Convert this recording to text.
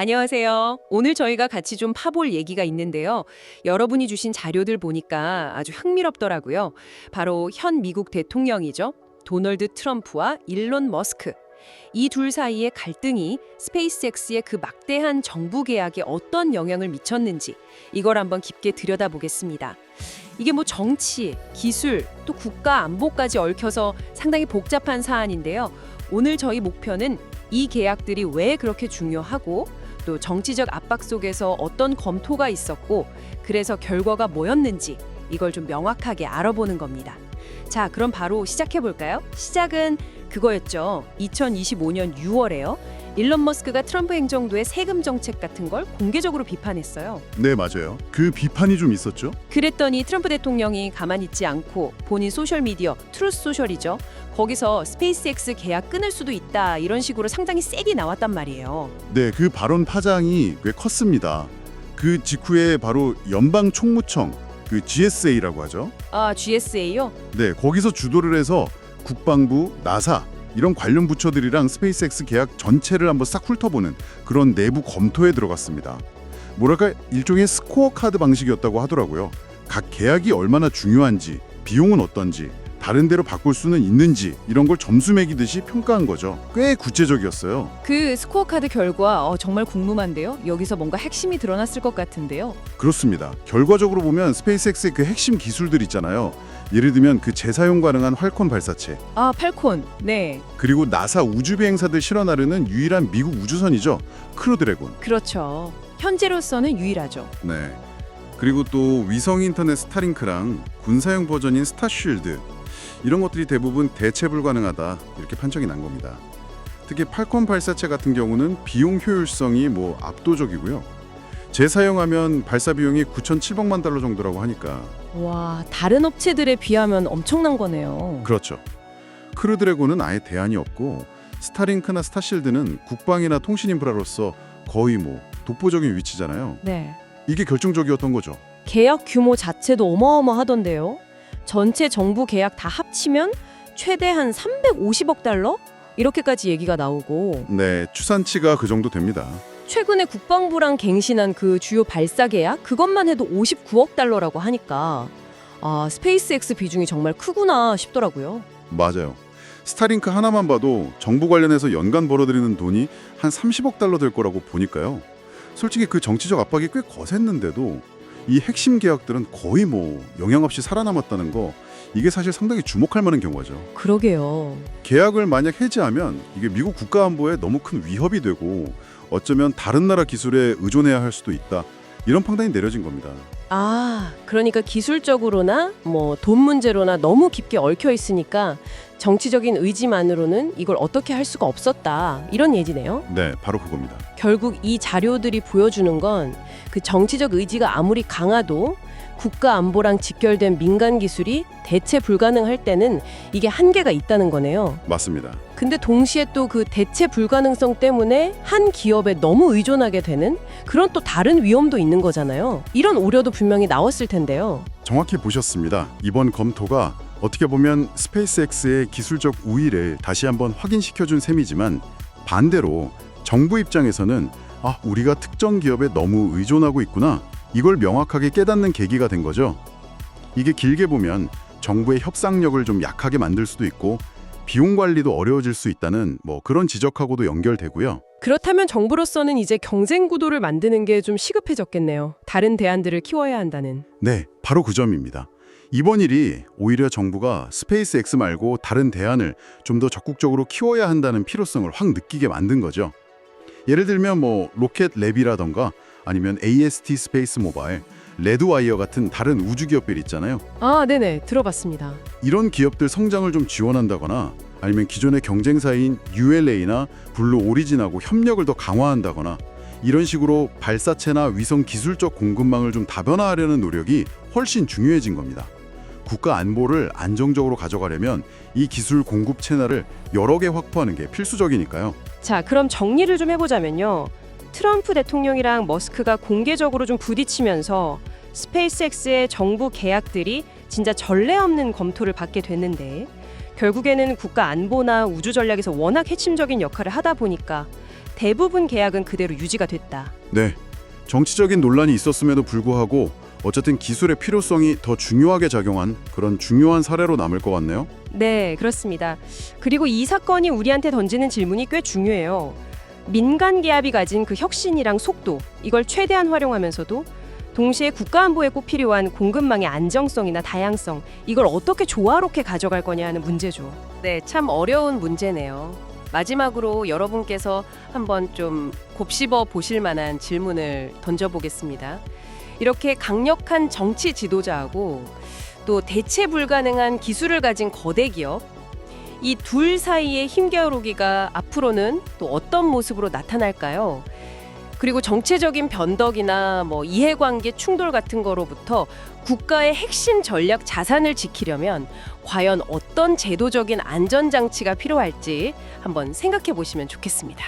안녕하세요. 오늘 저희가 같이 좀 파볼 얘기가 있는데요. 여러분이 주신 자료들 보니까 아주 흥미롭더라고요. 바로 현 미국 대통령이죠. 도널드 트럼프와 일론 머스크. 이 둘 사이의 갈등이 스페이스X의 그 막대한 정부 계약에 어떤 영향을 미쳤는지 이걸 한번 깊게 들여다보겠습니다. 이게 뭐 정치, 기술, 또 국가 안보까지 얽혀서 상당히 복잡한 사안인데요. 오늘 저희 목표는 이 계약들이 왜 그렇게 중요하고 또 정치적 압박 속에서 어떤 검토가 있었고 그래서 결과가 뭐였는지 이걸 좀 명확하게 알아보는 겁니다. 자, 그럼 바로 시작해 볼까요? 시작은 그거였죠. 2025년 6월에요. 일론 머스크가 트럼프 행정부의 세금 정책 같은 걸 공개적으로 비판했어요. 네, 맞아요. 그 비판이 좀 있었죠? 그랬더니 트럼프 대통령이 가만히 있지 않고 본인 소셜미디어 트루스 소셜이죠. 거기서 스페이스X 계약 끊을 수도 있다 이런 식으로 상당히 세게 나왔단 말이에요. 네, 그 발언 파장이 꽤 컸습니다. 그 직후에 바로 연방 총무청, 그 GSA라고 하죠. 아, GSA요? 네, 거기서 주도를 해서 국방부, 나사 이런 관련 부처들이랑 스페이스X 계약 전체를 한번 싹 훑어보는 그런 내부 검토에 들어갔습니다. 뭐랄까 일종의 스코어 카드 방식이었다고 하더라고요. 각 계약이 얼마나 중요한지, 비용은 어떤지, 다른 데로 바꿀 수는 있는지 이런 걸 점수 매기듯이 평가한 거죠. 꽤 구체적이었어요. 그 스코어 카드 결과 정말 궁금한데요. 여기서 뭔가 핵심이 드러났을 것 같은데요. 그렇습니다. 결과적으로 보면 스페이스X의 그 핵심 기술들 있잖아요. 예를 들면 그 재사용 가능한 활콘 발사체, 아, 팔콘. 네. 그리고 나사 우주 비행사들 실어 나르는 유일한 미국 우주선이죠. 크루 드래곤. 그렇죠. 현재로서는 유일하죠. 네. 그리고 또 위성 인터넷 스타링크랑 군사용 버전인 스타쉴드 이런 것들이 대부분 대체 불가능하다 이렇게 판정이 난 겁니다. 특히 팔콘 발사체 같은 경우는 비용 효율성이 압도적이고요. 재사용하면 발사 비용이 9,700만 달러 정도라고 하니까. 와, 다른 업체들에 비하면 엄청난 거네요. 그렇죠. 크루 드래곤은 아예 대안이 없고 스타링크나 스타실드는 국방이나 통신 인프라로서 거의 독보적인 위치잖아요. 네. 이게 결정적이었던 거죠. 계약 규모 자체도 어마어마하던데요. 전체 정부 계약 다 합치면 최대 한 350억 달러? 이렇게까지 얘기가 나오고 네, 추산치가 그 정도 됩니다. 최근에 국방부랑 갱신한 그 주요 발사 계약 그것만 해도 59억 달러라고 하니까 스페이스X 비중이 정말 크구나 싶더라고요. 맞아요. 스타링크 하나만 봐도 정부 관련해서 연간 벌어들이는 돈이 한 30억 달러 될 거라고 보니까요. 솔직히 그 정치적 압박이 꽤 거셌는데도 이 핵심 계약들은 거의 영향 없이 살아남았다는 거 이게 사실 상당히 주목할 만한 경우죠. 그러게요. 계약을 만약 해지하면 이게 미국 국가 안보에 너무 큰 위협이 되고 어쩌면 다른 나라 기술에 의존해야 할 수도 있다. 이런 판단이 내려진 겁니다. 그러니까 기술적으로나 돈 문제로나 너무 깊게 얽혀 있으니까 정치적인 의지만으로는 이걸 어떻게 할 수가 없었다. 이런 얘기네요. 네, 바로 그겁니다. 결국 이 자료들이 보여주는 건 그 정치적 의지가 아무리 강화도 국가 안보랑 직결된 민간 기술이 대체 불가능할 때는 이게 한계가 있다는 거네요. 맞습니다. 근데 동시에 또 그 대체 불가능성 때문에 한 기업에 너무 의존하게 되는 그런 또 다른 위험도 있는 거잖아요. 이런 우려도 분명히 나왔을 텐데요. 정확히 보셨습니다. 이번 검토가 어떻게 보면 스페이스X의 기술적 우위를 다시 한번 확인시켜준 셈이지만 반대로 정부 입장에서는 우리가 특정 기업에 너무 의존하고 있구나. 이걸 명확하게 깨닫는 계기가 된 거죠. 이게 길게 보면 정부의 협상력을 좀 약하게 만들 수도 있고 비용 관리도 어려워질 수 있다는 그런 지적하고도 연결되고요. 그렇다면 정부로서는 이제 경쟁 구도를 만드는 게 좀 시급해졌겠네요. 다른 대안들을 키워야 한다는. 네, 바로 그 점입니다. 이번 일이 오히려 정부가 스페이스X 말고 다른 대안을 좀 더 적극적으로 키워야 한다는 필요성을 확 느끼게 만든 거죠. 예를 들면 로켓 랩이라던가 아니면 AST 스페이스 모바일, 레드와이어 같은 다른 우주 기업들 있잖아요. 네네. 들어봤습니다. 이런 기업들 성장을 좀 지원한다거나 아니면 기존의 경쟁사인 ULA나 블루 오리진하고 협력을 더 강화한다거나 이런 식으로 발사체나 위성 기술적 공급망을 좀 다변화하려는 노력이 훨씬 중요해진 겁니다. 국가 안보를 안정적으로 가져가려면 이 기술 공급 채널을 여러 개 확보하는 게 필수적이니까요. 자, 그럼 정리를 좀 해보자면요. 트럼프 대통령이랑 머스크가 공개적으로 좀 부딪히면서 스페이스X의 정부 계약들이 진짜 전례 없는 검토를 받게 됐는데 결국에는 국가 안보나 우주 전략에서 워낙 핵심적인 역할을 하다 보니까 대부분 계약은 그대로 유지가 됐다. 네, 정치적인 논란이 있었음에도 불구하고 어쨌든 기술의 필요성이 더 중요하게 작용한 그런 중요한 사례로 남을 것 같네요. 네, 그렇습니다. 그리고 이 사건이 우리한테 던지는 질문이 꽤 중요해요. 민간 기업이 가진 그 혁신이랑 속도, 이걸 최대한 활용하면서도 동시에 국가안보에 꼭 필요한 공급망의 안정성이나 다양성, 이걸 어떻게 조화롭게 가져갈 거냐 하는 문제죠. 네, 참 어려운 문제네요. 마지막으로 여러분께서 한번 좀 곱씹어 보실 만한 질문을 던져보겠습니다. 이렇게 강력한 정치 지도자하고 또 대체 불가능한 기술을 가진 거대 기업, 이 둘 사이의 힘겨루기가 앞으로는 또 어떤 모습으로 나타날까요? 그리고 정체적인 변덕이나 이해관계 충돌 같은 거로부터 국가의 핵심 전략 자산을 지키려면 과연 어떤 제도적인 안전장치가 필요할지 한번 생각해 보시면 좋겠습니다.